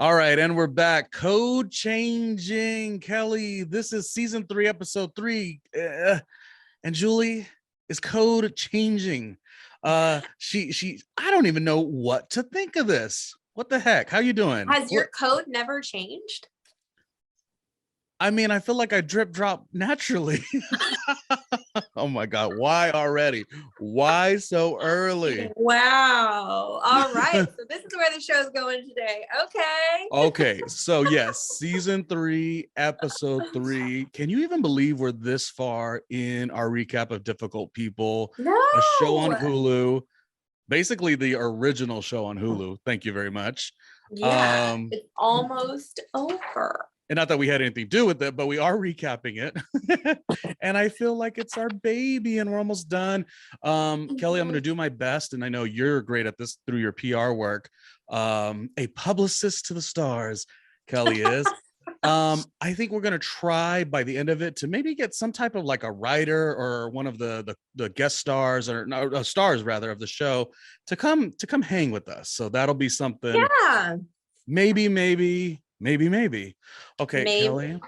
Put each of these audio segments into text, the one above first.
All right, and we're back. Code changing, Kelly. This is season 3, episode 3. And Julie is code changing. She. I don't even know what to think of this. What the heck? How you doing? Has your code never changed? I mean, I feel like I drip drop naturally. Oh my God. Why already? Why so early? Wow. All right. So this is where the show's going today. Okay. Okay. So yes, season 3, episode 3. Can you even believe we're this far in our recap of Difficult People? No. A show on Hulu. Basically the original show on Hulu. Thank you very much. Yeah. It's almost over. And not that we had anything to do with it, but we are recapping it. And I feel like it's our baby and we're almost done. Kelly, I'm going to do my best. And I know you're great at this through your PR work. A publicist to the stars, Kelly is. I think we're going to try by the end of it to maybe get some type of like a writer or one of the guest stars or no, stars rather of the show to come hang with us. So that'll be something. Yeah. Maybe. Okay, Maybe. Kelly,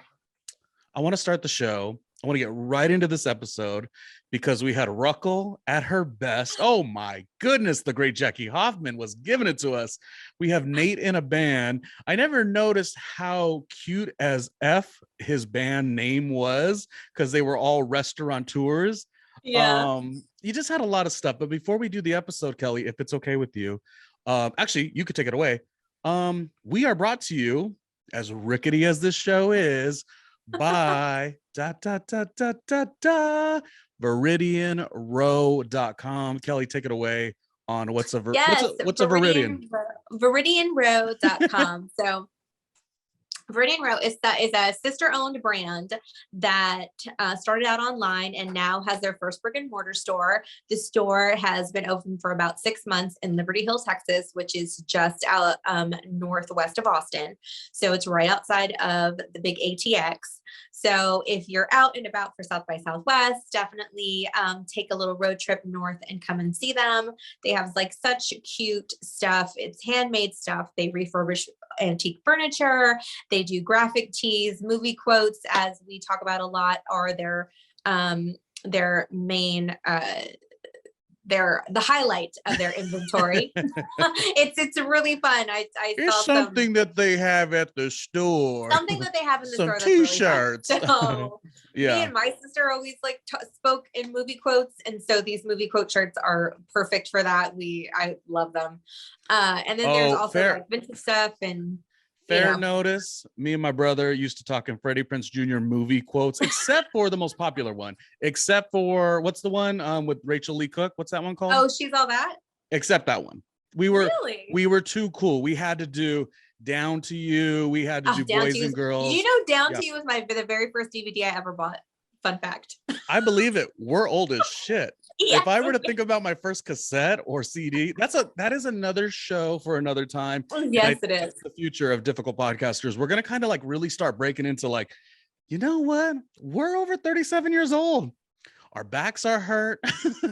I want to start the show. I want to get right into this episode because we had Ruckle at her best. Oh my goodness, the great Jackie Hoffman was giving it to us. We have Nate in a band. I never noticed how cute as F his band name was because they were all restaurateurs. Yeah. You just had a lot of stuff. But before we do the episode, Kelly, if it's okay with you, actually, you could take it away. We are brought to you, as rickety as this show is, by ViridianRow.com. Kelly, take it away on what's a Viridian? ViridianRow.com. So Viridian Row is a sister-owned brand that started out online and now has their first brick and mortar store. The store has been open for about 6 months in Liberty Hill, Texas, which is just out northwest of Austin. So it's right outside of the big ATX. So if you're out and about for South by Southwest, definitely take a little road trip north and come and see them. They have like such cute stuff. It's handmade stuff. They refurbish antique furniture. They do graphic tees, movie quotes, as we talk about a lot, are their main they're the highlight of their inventory. It's really fun. It's saw something that they have at the store. Something that they have in the store. Some t-shirts. Really so yeah. Me and my sister always like spoke in movie quotes, and so these movie quote shirts are perfect for that. I love them. And then there's also like vintage stuff and. Fair notice, me and my brother used to talk in Freddie Prinze Jr. movie quotes, except for the most popular one. Except for, what's the one with Rachel Lee Cook? What's that one called? Oh, She's All That? Except that one. We were too cool. We had to do Down to You. We had to do Boys and Girls. You know, Down to You was the very first DVD I ever bought. Fun fact. I believe it. We're old as shit. Yes. If I were to think about my first cassette or CD, that is another show for another time. Yes, it is. The future of difficult podcasters. We're going to kind of like really start breaking into like, you know what? We're over 37 years old. Our backs are hurt.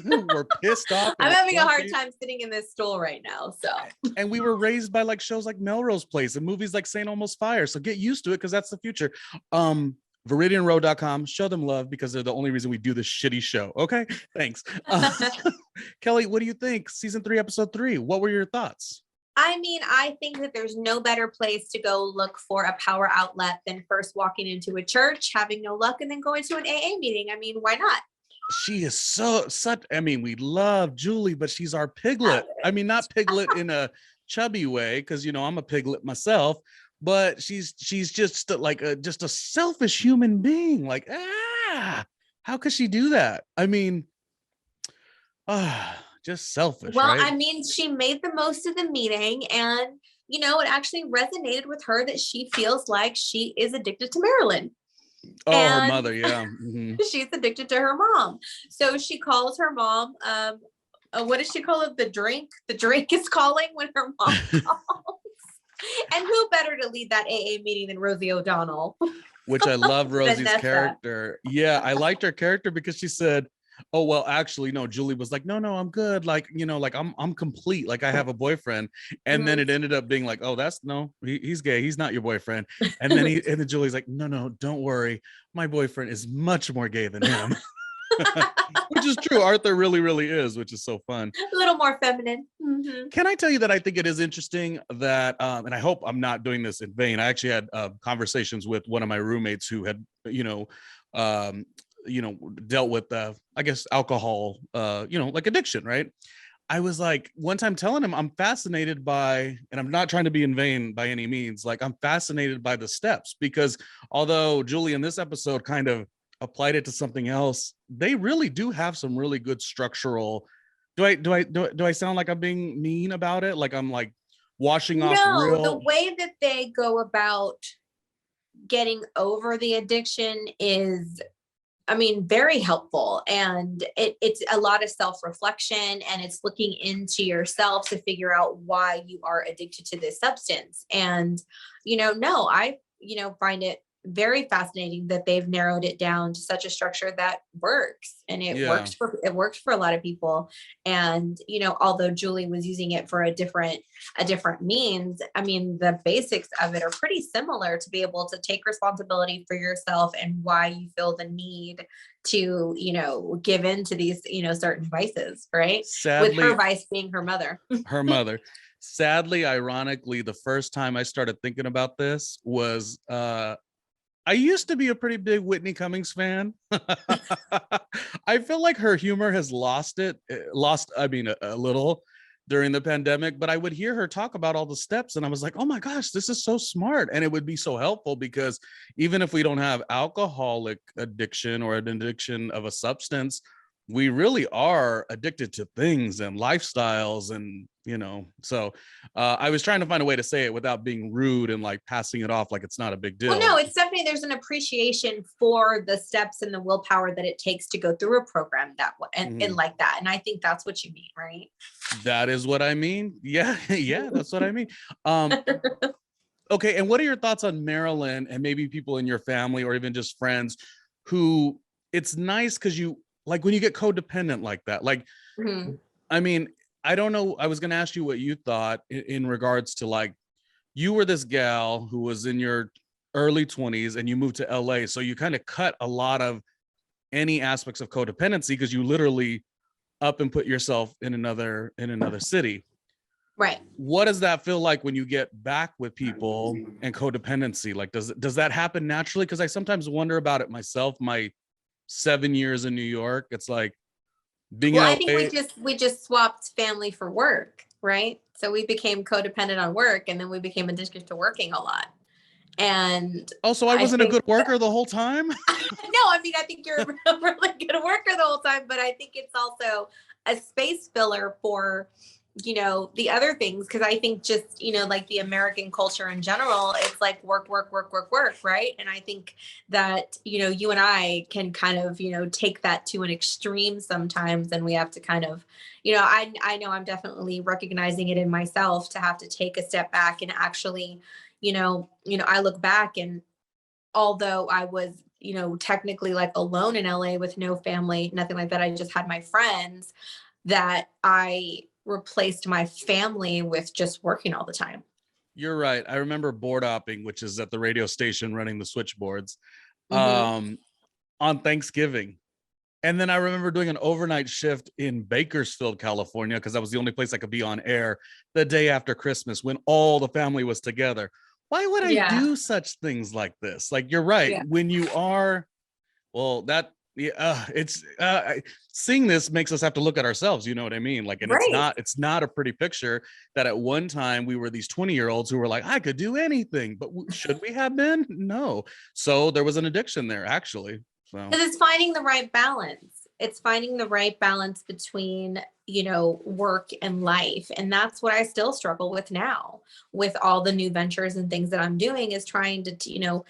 We're pissed off. I'm having a hard time sitting in this stool right now. So, and we were raised by like shows like Melrose Place and movies like Saint Almost Fire. So get used to it because that's the future. ViridianRow.com. Show them love because they're the only reason we do this shitty show. Okay, thanks. Kelly, what do you think? Season 3, episode 3. What were your thoughts? I mean, I think that there's no better place to go look for a power outlet than first walking into a church, having no luck, and then going to an AA meeting. I mean, why not? She is such. I mean, we love Julie, but she's our piglet. I mean, not piglet in a chubby way, because I'm a piglet myself. But she's just like just a selfish human being. Like, how could she do that? I mean, just selfish. Well, right? I mean, she made the most of the meeting, and it actually resonated with her that she feels like she is addicted to Marilyn. Oh, and her mother, yeah. Mm-hmm. She's addicted to her mom. So she calls her mom. What does she call it? The drink. The drink is calling when her mom calls. And who better to lead that AA meeting than Rosie O'Donnell? Which I love Rosie's character. Yeah, I liked her character because she said, Oh, well, actually, no, Julie was like, no, I'm good. Like, like I'm complete. Like I have a boyfriend. And then Mhm. it ended up being like, oh, that's no, he's gay. He's not your boyfriend. And then Julie's like, no, don't worry. My boyfriend is much more gay than him. Which is true. Arthur really, really is, which is so fun. A little more feminine. Mhm. Can I tell you that I think it is interesting that, and I hope I'm not doing this in vain. I actually had conversations with one of my roommates who had, um, dealt with, I guess, alcohol, like addiction, right? I was like, one time telling him I'm fascinated by, and I'm not trying to be in vain by any means, like I'm fascinated by the steps because although Julie in this episode kind of applied it to something else, they really do have some really good structural. Do I sound like I'm being mean about it? Like I'm like washing off No, the real. way that they go about getting over the addiction is, I mean, very helpful. And it's a lot of self-reflection, and it's looking into yourself to figure out why you are addicted to this substance. And, no, I, find it very fascinating that they've narrowed it down to such a structure that works, and Yeah, it works for a lot of people. And, although Julie was using it for a different means, I mean, the basics of it are pretty similar, to be able to take responsibility for yourself and why you feel the need to, give in to these, certain vices, right? With her sadly, vice being her mother. her mother. Sadly, ironically, the first time I started thinking about this was I used to be a pretty big Whitney Cummings fan. I feel like her humor has lost, I mean, a little during the pandemic, but I would hear her talk about all the steps and I was like, oh my gosh, this is so smart. And it would be so helpful because even if we don't have alcoholic addiction or an addiction of a substance, we really are addicted to things and lifestyles and so I was trying to find a way to say it without being rude and like passing it off like it's not a big Well, deal. no, it's definitely, there's an appreciation for the steps and the willpower that it takes to go through a program that way, and Mhm. like that. And I think that's what you mean, right? That is what I mean. Yeah, yeah, that's what I mean. Um, okay, and what are your thoughts on Marilyn and maybe people in your family or even just friends who it's nice because you like when you get codependent like that? Like, Mhm. I mean, I don't know. I was gonna ask you what you thought in regards to like you were this gal who was in your early 20s and you moved to LA. So you kind of cut a lot of any aspects of codependency because you literally up and put yourself in another city. Right. What does that feel like when you get back with people and codependency? Like does that happen naturally? Because I sometimes wonder about it myself. My 7 years in New York, it's like being in Well, I think we LA. just swapped family for work, right? So we became codependent on work, and then we became addicted to working a lot. And Oh, so I I wasn't a think good worker the whole time. no, I mean, I think you're a really good worker the whole time, but I think it's also a space filler for, the other things. Cause I think just, like the American culture in general, it's like work, work, work, work, work. Right. And I think that, you and I can kind of, take that to an extreme sometimes. And we have to kind of, I know I'm definitely recognizing it in myself to have to take a step back and actually, I look back, and although I was, technically like alone in LA with no family, nothing like that. I just had my friends, that I replaced my family with just working all the time. You're right. I remember board hopping, which is at the radio station running the switchboards, Hmm. um, on Thanksgiving. And then I remember doing an overnight shift in Bakersfield, California, because that was the only place I could be on air the day after Christmas when all the family was together. Why would I Yeah. do such things like this? Like, you're right. Yeah. When you are, well, that, yeah, it's seeing this makes us have to look at ourselves. You know what I mean? Like, and Right. it's not a pretty picture that at one time we were these 20-year-olds who were like, I could do anything, but should we have been? No. So there was an addiction there, actually. So. Because it's finding the right balance. It's finding the right balance between, work and life. And that's what I still struggle with now, with all the new ventures and things that I'm doing, is trying to,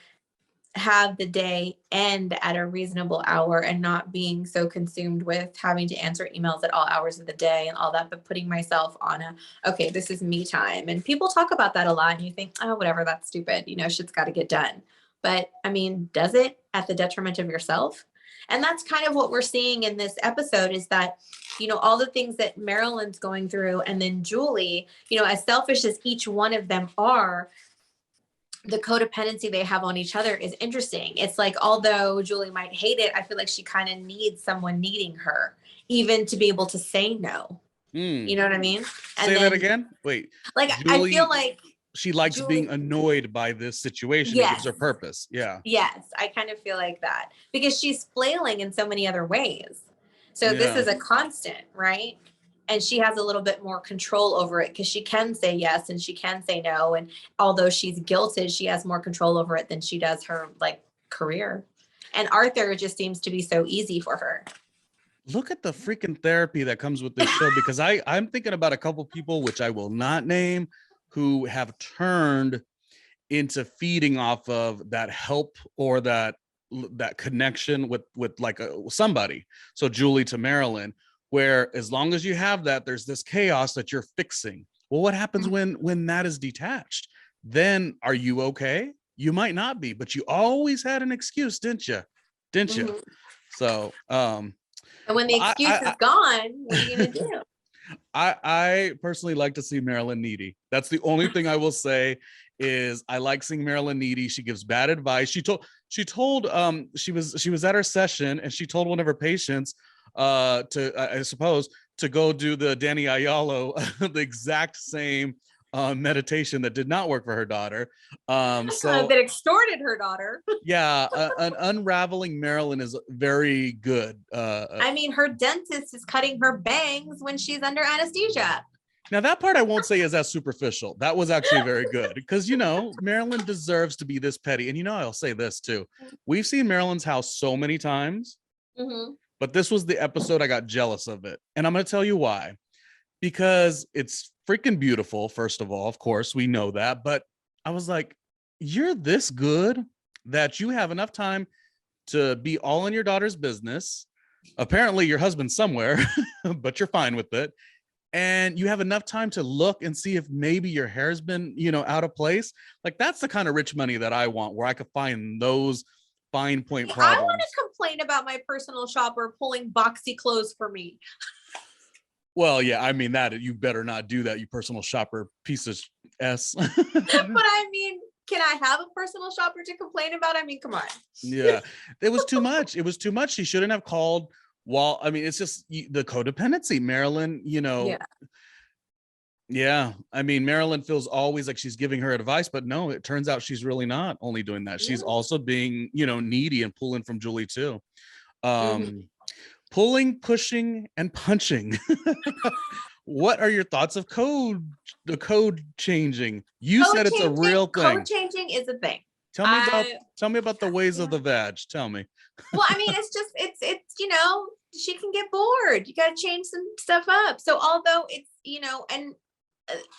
have the day end at a reasonable hour, and not being so consumed with having to answer emails at all hours of the day and all that, but putting myself on okay, this is me time. And people talk about that a lot, and you think, oh, whatever, that's stupid, shit's got to get done. But I mean, does it at the detriment of yourself? And that's kind of what we're seeing in this episode is that, all the things that Marilyn's going through and then Julie, as selfish as each one of them are, the codependency they have on each other is interesting. It's like, although Julie might hate it, I feel like she kind of needs someone needing her, even to be able to say no. You know what I mean? Say that again. Wait. Like, Julie, I feel like she likes being annoyed by this situation. Yes. It gives her purpose. Yeah. Yes, I kind of feel like that because she's flailing in so many other ways. So this is a constant, right? And she has a little bit more control over it because she can say yes and she can say no. And although she's guilted, she has more control over it than she does her career. And Arthur just seems to be so easy for her. Look at the freaking therapy that comes with this show, because I'm thinking about a couple people, which I will not name, who have turned into feeding off of that help or that connection with somebody. So Julie to Marilyn, where as long as you have that, there's this chaos that you're fixing. Well, what happens when that is detached? Then are you okay? You might not be, but you always had an excuse, didn't you? So, and when the excuse is gone, what are you gonna do? I personally like to see Marilyn needy. That's the only thing I will say is I like seeing Marilyn needy. She gives bad advice. She told she was at her session and she told one of her patients I suppose to go do the Danny Aiello the exact same meditation that did not work for her daughter. So that extorted her daughter. Yeah, an unraveling Marilyn is very good. I mean, her dentist is cutting her bangs when she's under anesthesia. Now that part I won't say is as superficial. That was actually very good because Marilyn deserves to be this petty. And I'll say this too. We've seen Marilyn's house so many times, but this was the episode I got jealous of it. And I'm going to tell you why. Because it's freaking beautiful, first of all, of course, we know that. But I was like, you're this good that you have enough time to be all in your daughter's business. Apparently your husband's somewhere, but you're fine with it. And you have enough time to look and see if maybe your hair's been, out of place. Like that's the kind of rich money that I want, where I could find those fine point problems. I want to complain about my personal shopper pulling boxy clothes for me. Well, yeah, I mean that you better not do that, you personal shopper piece of S. But I mean, can I have a personal shopper to complain about? I mean, come on. Yeah, it was too much. It was too much. She shouldn't have called. Well, I mean, it's just the codependency, Marilyn. Yeah. I mean, Marilyn feels always like she's giving her advice, but no, it turns out she's really not only doing that. She's also being, needy and pulling from Julie too. Pulling, pushing, and punching. What are your thoughts of the code changing? You said it's a real thing. Code changing is a thing. Tell me about the ways of the vag. Tell me. Well, I mean, it's she can get bored. You got to change some stuff up. So although it's, and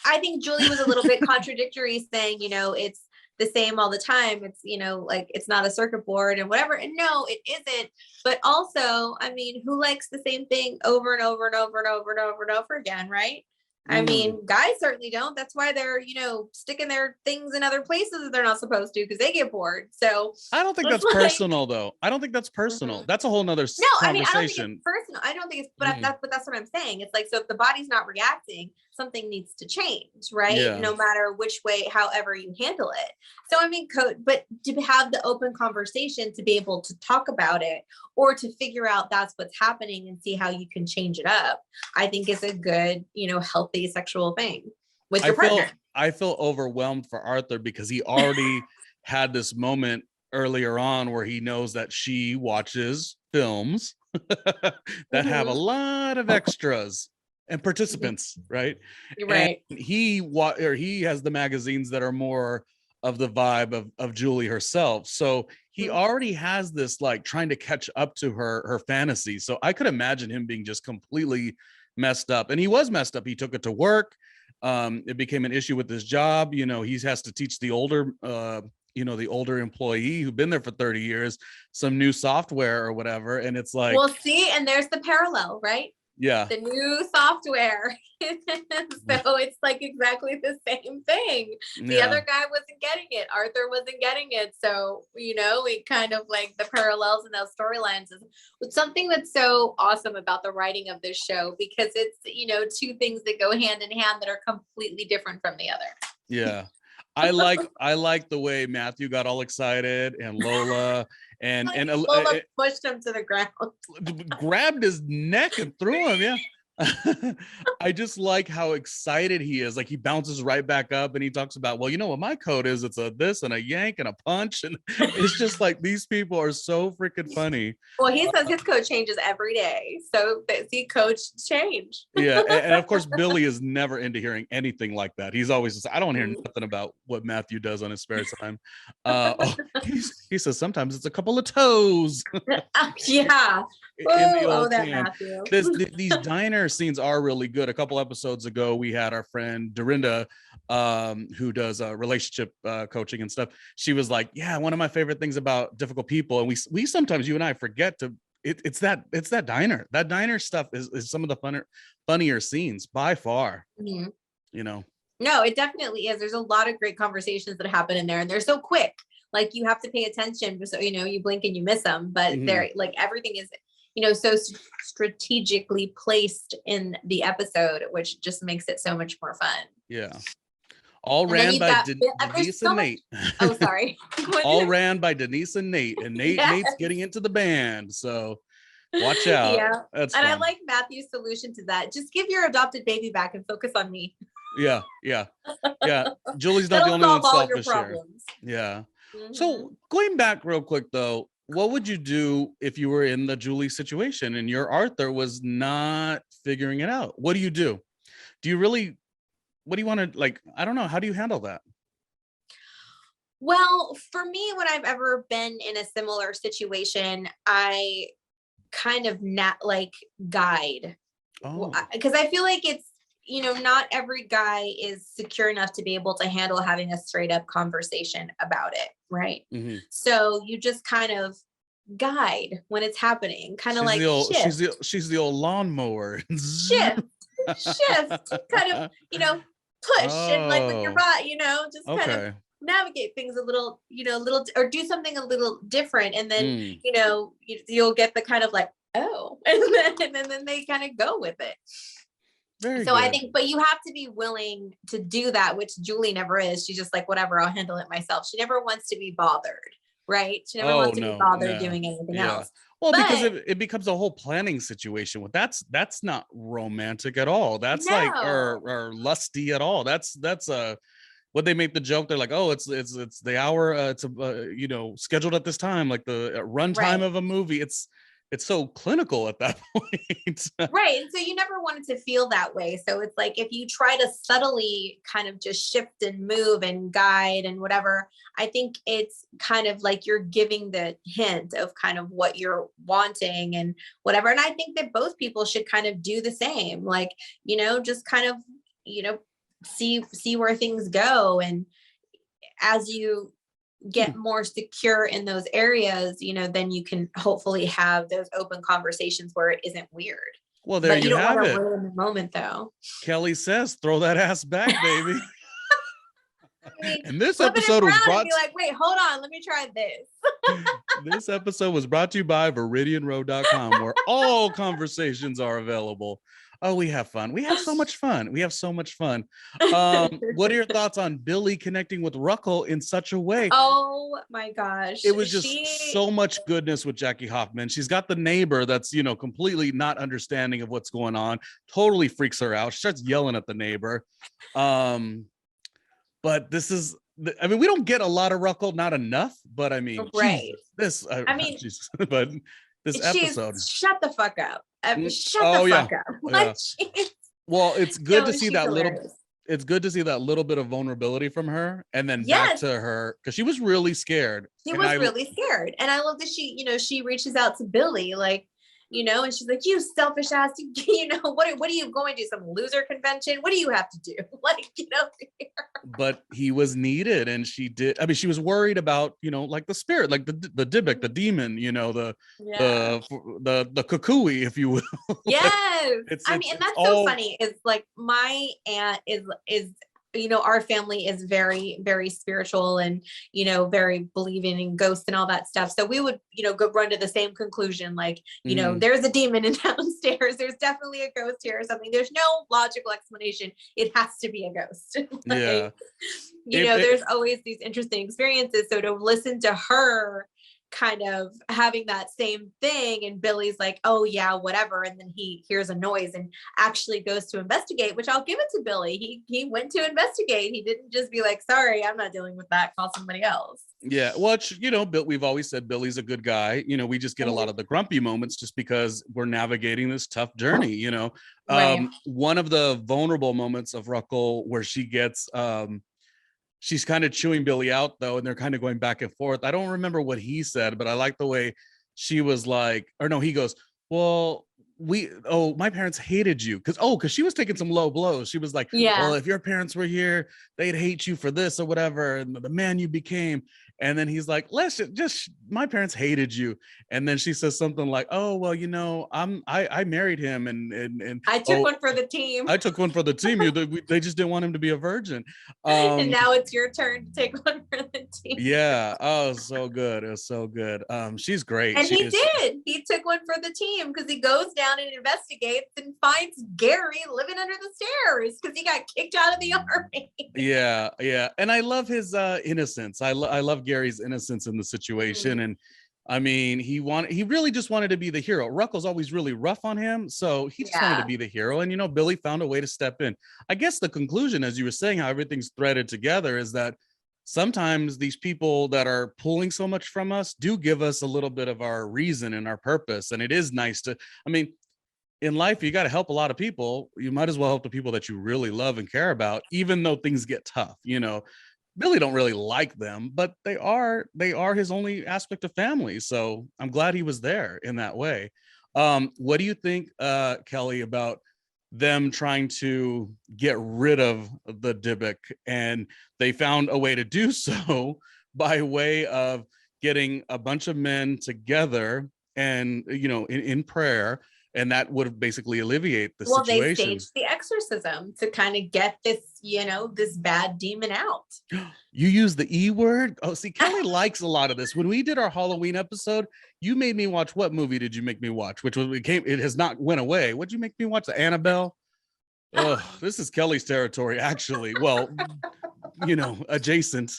I think Julie was a little bit contradictory saying, it's the same all the time. It's, it's not a circuit board and whatever. And no, it isn't. But also, I mean, who likes the same thing over and over and over and over and over and over again, right? I mean, guys certainly don't. That's why they're, sticking their things in other places that they're not supposed to because they get bored. So I don't think that's personal, though. I don't think that's personal. That's a whole nother conversation. I mean, I don't think it's personal. I don't think it's, but that's what I'm saying. It's like, so if the body's not reacting, something needs to change, right? Yeah. No matter which way, however you handle it. So, I mean, but to have the open conversation, to be able to talk about it or to figure out that's what's happening and see how you can change it up, I think is a good, healthy sexual thing with your partner. I feel overwhelmed for Arthur because he already had this moment earlier on where he knows that she watches films that have a lot of extras and participants, right? You're right. And he has the magazines that are more of the vibe of Julie herself. So he already has this trying to catch up to her fantasy. So I could imagine him being just completely messed up, and he was messed up. He took it to work. It became an issue with his job. He has to teach the older employee who've been there for 30 years some new software or whatever. And it's like, well, see, and there's the parallel, right? Yeah. The new software. So it's like exactly the same thing. The other guy wasn't getting it. Arthur wasn't getting it. So, it kind of like the parallels in those storylines is something that's so awesome about the writing of this show, because it's, two things that go hand in hand that are completely different from the other. Yeah. I like the way Matthew got all excited, and Lola and Lola pushed him to the ground, grabbed his neck and threw him. Yeah. I just like how excited he is. Like, he bounces right back up and he talks about, well, you know what my code is? It's a this and a yank and a punch. And it's just like, these people are so freaking funny. Well, he says his code changes every day. So see, codes change. Yeah. And of course, Billy is never into hearing anything like that. He's always just, I don't want to hear nothing about what Matthew does on his spare time. He says sometimes it's a couple of toes. Yeah. Matthew. These diner scenes are really good. A couple episodes ago, we had our friend Dorinda, who does relationship coaching and stuff. She was like, yeah, one of my favorite things about difficult people, and we sometimes, you and I, forget to, it's that diner. That diner stuff is some of the funnier scenes by far. Mm-hmm. No, it definitely is. There's a lot of great conversations that happen in there, and they're so quick. Like, you have to pay attention, so you blink and you miss them. But they're like, everything is so strategically placed in the episode, which just makes it so much more fun. Yeah. All ran by Denise and Nate. Oh, sorry. All ran by Denise and Nate. And Nate's getting into the band. So watch out. Yeah. That's and fun. I like Matthew's solution to that. Just give your adopted baby back and focus on me. Yeah. Julie's not the only one selfish here. Yeah. Mm-hmm. So going back real quick though, what would you do if you were in the Julie situation and your Arthur was not figuring it out? What do you do? What do you want to, like, I don't know. How do you handle that? Well, for me, when I've ever been in a similar situation, I kind of guide. Because I feel like it's, not every guy is secure enough to be able to handle having a straight up conversation about it. Right. Mm-hmm. So you just kind of guide when it's happening, kind of like shift. She's the old lawnmower. shift, kind of, push and like with your body, just kind of navigate things a little, or do something a little different. And then, you'll get the kind of like, oh, and then they kind of go with it. Very so good. I think, but you have to be willing to do that, which Julie never is. She's just like, whatever, I'll handle it myself. She never wants to be bothered, right? She never wants to be bothered doing anything else. Well, because it becomes a whole planning situation. That's not romantic at all. That's like or lusty at all. That's what they make the joke. They're like, oh, it's the hour. It's scheduled at this time, like the run time of a movie. It's so clinical at that point. Right. And so you never wanted to feel that way. So it's like, if you try to subtly kind of just shift and move and guide and whatever, I think it's kind of like you're giving the hint of kind of what you're wanting and whatever. And I think that both people should kind of do the same, like, just kind of, see where things go. And as you get more secure in those areas, then you can hopefully have those open conversations where it isn't weird. Well, there you have it. Ruin the moment, though. Kellie says, "Throw that ass back, baby." And this flip episode was brought. Be like, wait, hold on, let me try this. This episode was brought to you by ViridianRoad.com, where all conversations are available. Oh, we have fun. We have so much fun. What are your thoughts on Billy connecting with Ruckel in such a way? Oh my gosh. It was just so much goodness with Jackie Hoffman. She's got the neighbor that's, completely not understanding of what's going on. Totally freaks her out. She starts yelling at the neighbor. But this is, we don't get a lot of Ruckel, not enough, but right. Jesus, but this episode. Shut the fuck up. Shut the fuck up. Yeah. Well, it's good to see that hilarious. It's good to see that little bit of vulnerability from her, and then back to her, because she was really scared. She was really scared. And I love that she reaches out to Billy, like, and she's like, you selfish ass, what are you going to, some loser convention? What do you have to do? Like, But he was needed, and she did. I mean, she was worried about, like the spirit, like the Dybbuk, the demon, the kukui, if you will. Yes. It's and that's all... so funny. Is like my aunt is our family is very, very spiritual and, very believing in ghosts and all that stuff. So we would, go run to the same conclusion. Like, there's a demon in downstairs. There's definitely a ghost here or something. There's no logical explanation. It has to be a ghost. Like, yeah. There's always these interesting experiences. So to listen to her kind of having that same thing, and Billy's like, oh yeah, whatever, and then he hears a noise and actually goes to investigate, which I'll give it to Billy. He went to investigate. He didn't just be like, sorry, I'm not dealing with that, call somebody else. Yeah, well, we've always said Billy's a good guy. We just get a lot of the grumpy moments just because we're navigating this tough journey. Right. One of the vulnerable moments of Ruckle where she gets she's kind of chewing Billy out though, and they're kind of going back and forth. I don't remember what he said, but I like the way she was like, or no, he goes, well, my parents hated you because she was taking some low blows. She was like, well, if your parents were here, they'd hate you for this or whatever, and the man you became. And then he's like, let's just my parents hated you. And then she says something like, oh, well, I married him and I took one for the team. I took one for the team. They just didn't want him to be a virgin. And now it's your turn to take one for the team. Yeah. Oh, so good. It was so good. She's great. And he took one for the team because he goes down and investigates and finds Gary living under the stairs because he got kicked out of the army. Yeah. And I love his innocence. I love Gary's innocence in the situation. And I mean, he really just wanted to be the hero. Ruckle's always really rough on him, so he just wanted to be the hero. And Billy found a way to step in. I guess the conclusion, as you were saying, how everything's threaded together, is that sometimes these people that are pulling so much from us do give us a little bit of our reason and our purpose. And it is nice to, I mean, in life, you got to help a lot of people. You might as well help the people that you really love and care about, even though things get tough. Billy don't really like them, but they are his only aspect of family. So I'm glad he was there in that way. What do you think, Kelly, about them trying to get rid of the Dybbuk? And they found a way to do so by way of getting a bunch of men together and, in prayer. And that would basically alleviate the situation. They staged the exorcism to kind of get this, this bad demon out. You use the E word? Oh, see, Kelly likes a lot of this. When we did our Halloween episode, you made me watch, what movie did you make me watch? It has not went away. What'd you make me watch? The Annabelle? Oh, this is Kelly's territory, actually. Well, adjacent.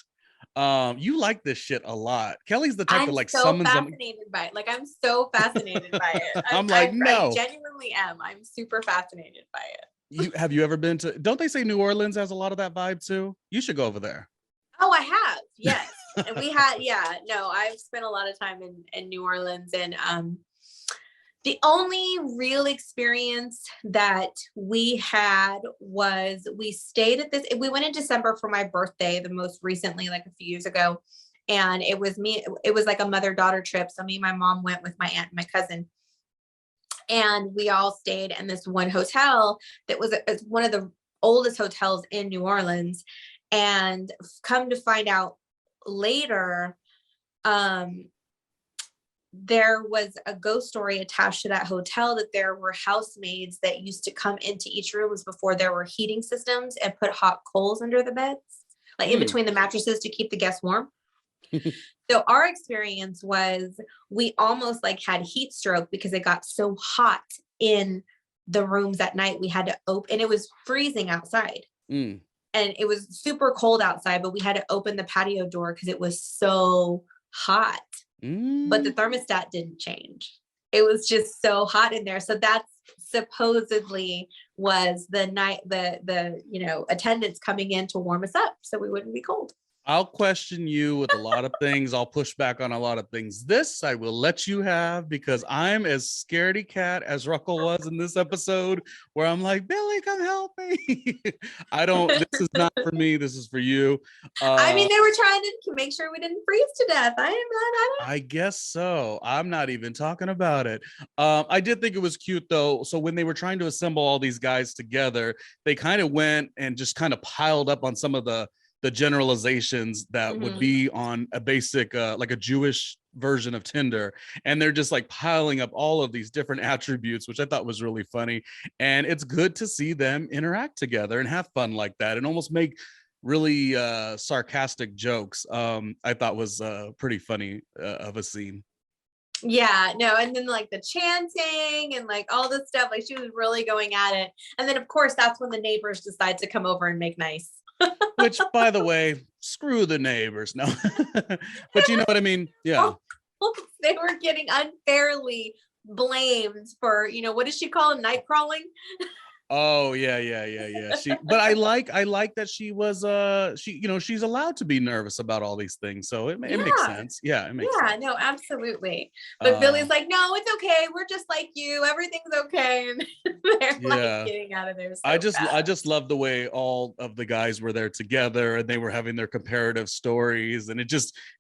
You like this shit a lot. Kelly's the type that summons them. I'm so fascinated by it. No. I genuinely am. I'm super fascinated by it. Have you ever been to, don't they say New Orleans has a lot of that vibe too? You should go over there. Oh, I have. Yes. And we had, I've spent a lot of time in New Orleans, and the only real experience that we had was we stayed at we went in December for my birthday, the most recently, like a few years ago. And it was like a mother-daughter trip. So me and my mom went with my aunt and my cousin. And we all stayed in this one hotel that was one of the oldest hotels in New Orleans. And come to find out later, there was a ghost story attached to that hotel, that there were housemaids that used to come into each room before there were heating systems and put hot coals under the beds, like in between the mattresses, to keep the guests warm. So our experience was we almost had heat stroke because it got so hot in the rooms at night. We had to open, and it was freezing outside. And it was super cold outside, but we had to open the patio door because it was so hot. But the thermostat didn't change. It was just so hot in there. So that's supposedly was the night, the attendants coming in to warm us up so we wouldn't be cold. I'll question you with a lot of things. I'll push back on a lot of things. This I will let you have because I'm as scaredy cat as Ruckle was in this episode, where I'm like, Billy, come help me. I don't. This is not for me. This is for you. I mean, they were trying to make sure we didn't freeze to death. I am not. I guess so. I'm not even talking about it. I did think it was cute though. So when they were trying to assemble all these guys together, they kind of went and just kind of piled up on some of the generalizations that would be on a basic like a Jewish version of Tinder, and they're just like piling up all of these different attributes, which I thought was really funny. And it's good to see them interact together and have fun like that and almost make really sarcastic jokes. I thought was pretty funny of a scene. Yeah, no, and then like the chanting and like all this stuff, like she was really going at it. And then of course that's when the neighbors decide to come over and make nice. Which, by the way, screw the neighbors. No, but you know what I mean? Yeah. They were getting unfairly blamed for, you know, what does she call them? Night crawling? Oh yeah. But I like that she was she's allowed to be nervous about all these things, so it makes sense. Yeah, it makes sense. No, absolutely. But Billy's like, no, it's okay, we're just like you, everything's okay. And they're like getting out of there so I just love the way all of the guys were there together and they were having their comparative stories, and it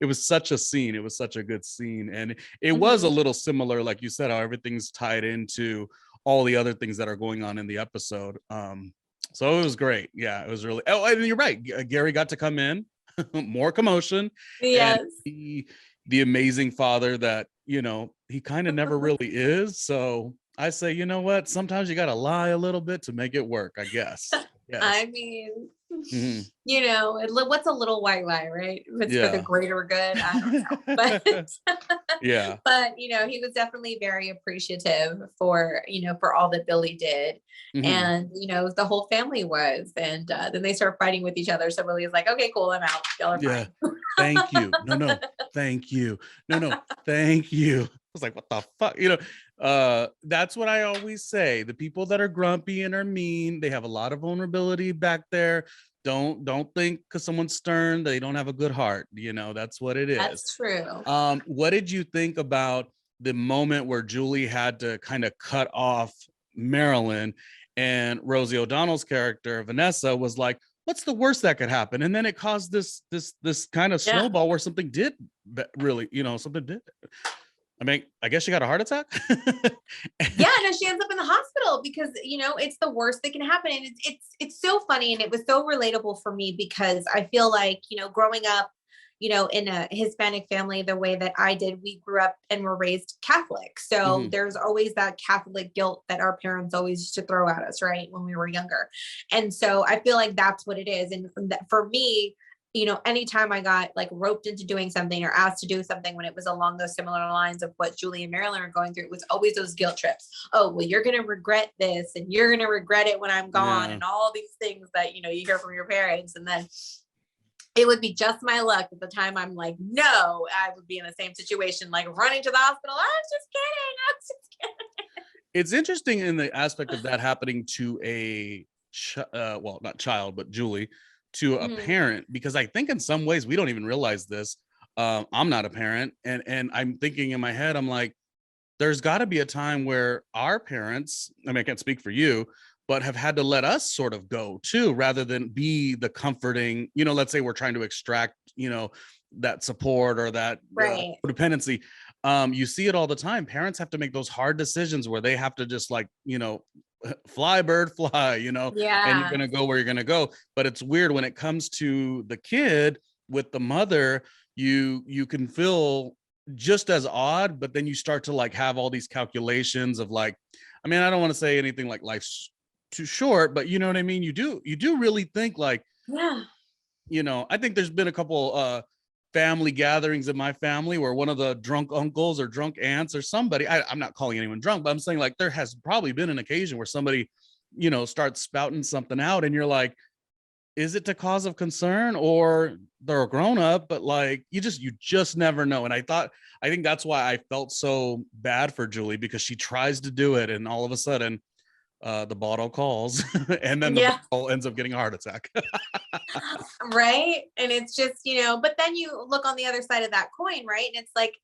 was such a scene. It was such a good scene, and it was a little similar, like you said, how everything's tied into all the other things that are going on in the episode. So it was great. Yeah, it was really. Oh, and you're right. Gary got to come in, more commotion. Yes. And the amazing father that, you know, he kind of never really is. So I say, you know what? Sometimes you got to lie a little bit to make it work, I guess. Yes. I mean, you know, what's a little white lie, right? If it's for the greater good, I don't know. But yeah. But you know, he was definitely very appreciative for, you know, for all that Billy did. And you know, the whole family was. And then they start fighting with each other. So Billy was like, okay, cool, I'm out. Y'all are fine. Thank you. No, thank you. No, thank you. I was like, what the fuck? You know, that's what I always say. The people that are grumpy and are mean, they have a lot of vulnerability back there. Don't think because someone's stern they don't have a good heart. You know, that's what it is. That's true. What did you think about the moment where Julie had to kind of cut off Marilyn, and Rosie O'Donnell's character Vanessa was like, what's the worst that could happen? And then it caused this kind of snowball where something did really, you know, something did. I mean, I guess she got a heart attack. Yeah, no, she ends up in the hospital because, you know, it's the worst that can happen. And it's so funny. And it was so relatable for me because I feel like, you know, growing up, you know, in a Hispanic family, the way that I did, we grew up and were raised Catholic. So there's always that Catholic guilt that our parents always used to throw at us, right, when we were younger. And so I feel like that's what it is. And that, for me, you know, anytime I got like roped into doing something or asked to do something when it was along those similar lines of what Julie and Marilyn are going through, it was always those guilt trips. Oh, well, you're going to regret this and you're going to regret it when I'm gone, and all these things that, you know, you hear from your parents. And then it would be just my luck at the time. I'm like, no, I would be in the same situation, like running to the hospital. I was just kidding. It's interesting in the aspect of that happening to a, well, not child, but Julie, to a parent, because I think in some ways we don't even realize this. I'm not a parent, and I'm thinking in my head, I'm like, there's got to be a time where our parents, I mean, I can't speak for you, but have had to let us sort of go too, rather than be the comforting, you know, let's say we're trying to extract, you know, that support or that dependency. You see it all the time. Parents have to make those hard decisions where they have to just like, you know, fly bird fly, you know, and you're going to go where you're going to go. But it's weird when it comes to the kid with the mother, you can feel just as odd, but then you start to like have all these calculations of like, I mean, I don't want to say anything like life's too short, but you know what I mean? You do really think like, you know, I think there's been a couple family gatherings in my family where one of the drunk uncles or drunk aunts or somebody, I'm not calling anyone drunk, but I'm saying like there has probably been an occasion where somebody, you know, starts spouting something out and you're like, is it to cause of concern, or they're a grown up, but like you just never know. And I think that's why I felt so bad for Julie, because she tries to do it and all of a sudden the bottle calls and then the Yeah. bottle ends up getting a heart attack. Right. And it's just, but then you look on the other side of that coin, right? And it's like,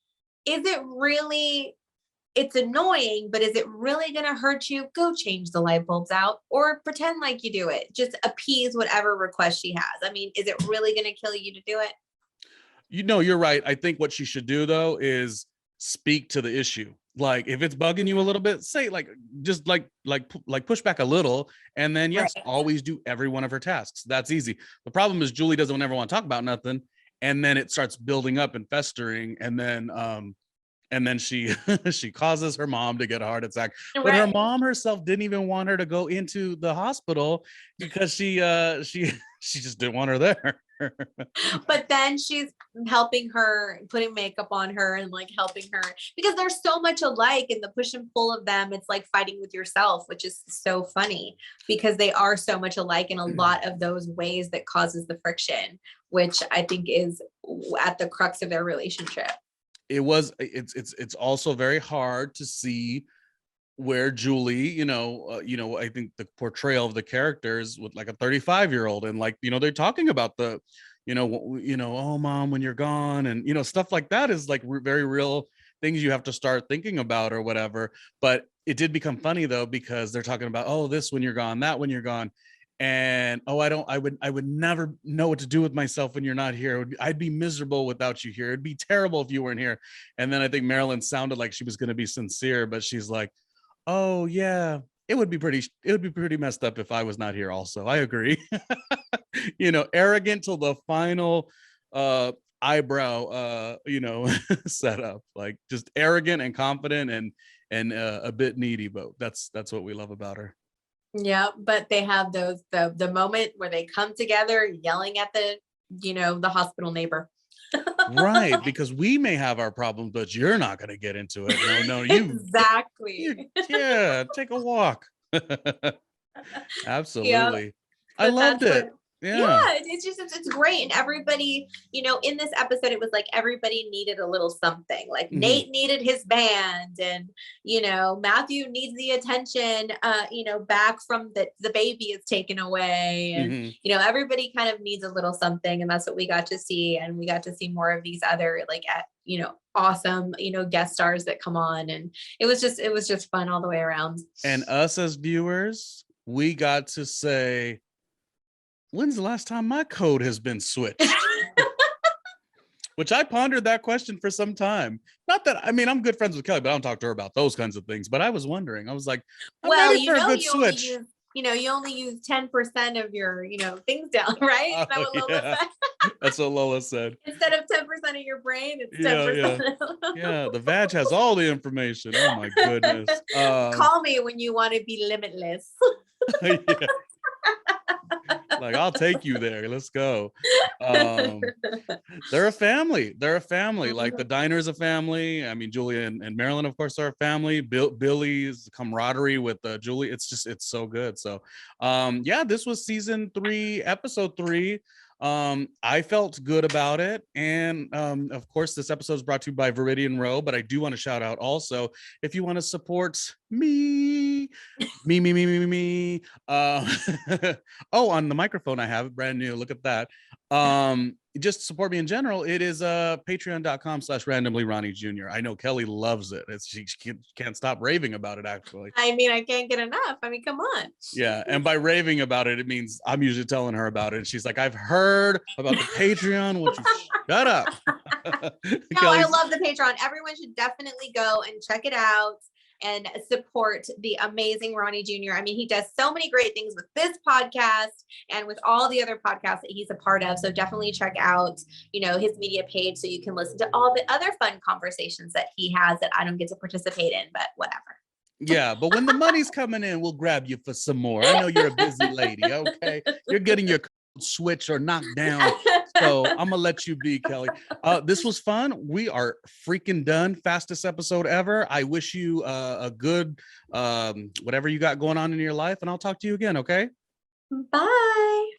is it really, it's annoying, but is it really going to hurt you? Go change the light bulbs out or pretend like you do it. Just appease whatever request she has. I mean, is it really going to kill you to do it? You're right. I think what she should do though is speak to the issue. Like if it's bugging you a little bit, say just push back a little, and then yes, Right. always do every one of her tasks. That's easy. The problem is Julie doesn't ever want to talk about nothing, and then it starts building up and festering, and then she she causes her mom to get a heart attack. But her Right. mom herself didn't even want her to go into the hospital because she she just didn't want her there. But then she's helping her, putting makeup on her and like helping her because they're so much alike, and the push and pull of them, it's like fighting with yourself, which is so funny because they are so much alike in a lot of those ways that causes the friction, which I think is at the crux of their relationship. It's also very hard to see where Julie, I think the portrayal of the characters with like a 35-year-old, and like, they're talking about the, oh mom, when you're gone, and stuff like that is like very real things you have to start thinking about or whatever. But it did become funny though, because they're talking about, oh, this when you're gone, that when you're gone. And I would never know what to do with myself when you're not here. I'd be miserable without you here. It'd be terrible if you weren't here. And then I think Marilyn sounded like she was going to be sincere, but she's like, oh yeah, it would be pretty messed up if I was not here also. I agree. Arrogant till the final eyebrow setup, like just arrogant and confident and a bit needy, but that's what we love about her. Yeah, but they have the moment where they come together yelling at the hospital neighbor. Right, because we may have our problems, but you're not going to get into it. No, Exactly. yeah, take a walk. Absolutely. Yeah, I but loved it. Yeah. it's great. And everybody, in this episode, it was like everybody needed a little something. Like Nate needed his band, and Matthew needs the attention back from the baby is taken away. And everybody kind of needs a little something, and that's what we got to see. And we got to see more of these other awesome guest stars that come on, and it was just fun all the way around. And us as viewers, we got to say, when's the last time my code has been switched? Which I pondered that question for some time. Not that, I'm good friends with Kellie, but I don't talk to her about those kinds of things. But I was wondering, I was like, I'm ready for a good switch. You only use 10% of your, things down, right? Is that what Lola said? That's what Lola said. Instead of 10% of your brain, it's 10%. Yeah, the vag has all the information. Oh my goodness. Call me when you want to be limitless. Yeah. Like, I'll take you there. Let's go. They're a family. Like the diner's a family. Julia and Marilyn, of course, are a family. Billy's camaraderie with Julie. It's so good. So this was season 3, episode 3. I felt good about it. And of course, this episode is brought to you by Viridian Row, but I do want to shout out also, if you want to support me. Oh, on the microphone I have it brand new. Look at that. Just support me in general. It is patreon.com/randomlyRJ Jr. I know Kellie loves it. She can't stop raving about it, actually. I can't get enough. Come on. Yeah, and by raving about it, it means I'm usually telling her about it. And she's like, I've heard about the Patreon. Won't you shut up? No, I love the Patreon. Everyone should definitely go and check it out and support the amazing Ronnie Jr. He does so many great things with this podcast and with all the other podcasts that he's a part of. So definitely check out, his media page so you can listen to all the other fun conversations that he has that I don't get to participate in, but whatever. Yeah, but when the money's coming in, we'll grab you for some more. I know you're a busy lady, okay? You're getting your switch or knocked down. So I'm gonna let you be, Kellie. This was fun. We are freaking done. Fastest episode ever. I wish you a good whatever you got going on in your life, and I'll talk to you again, okay? Bye.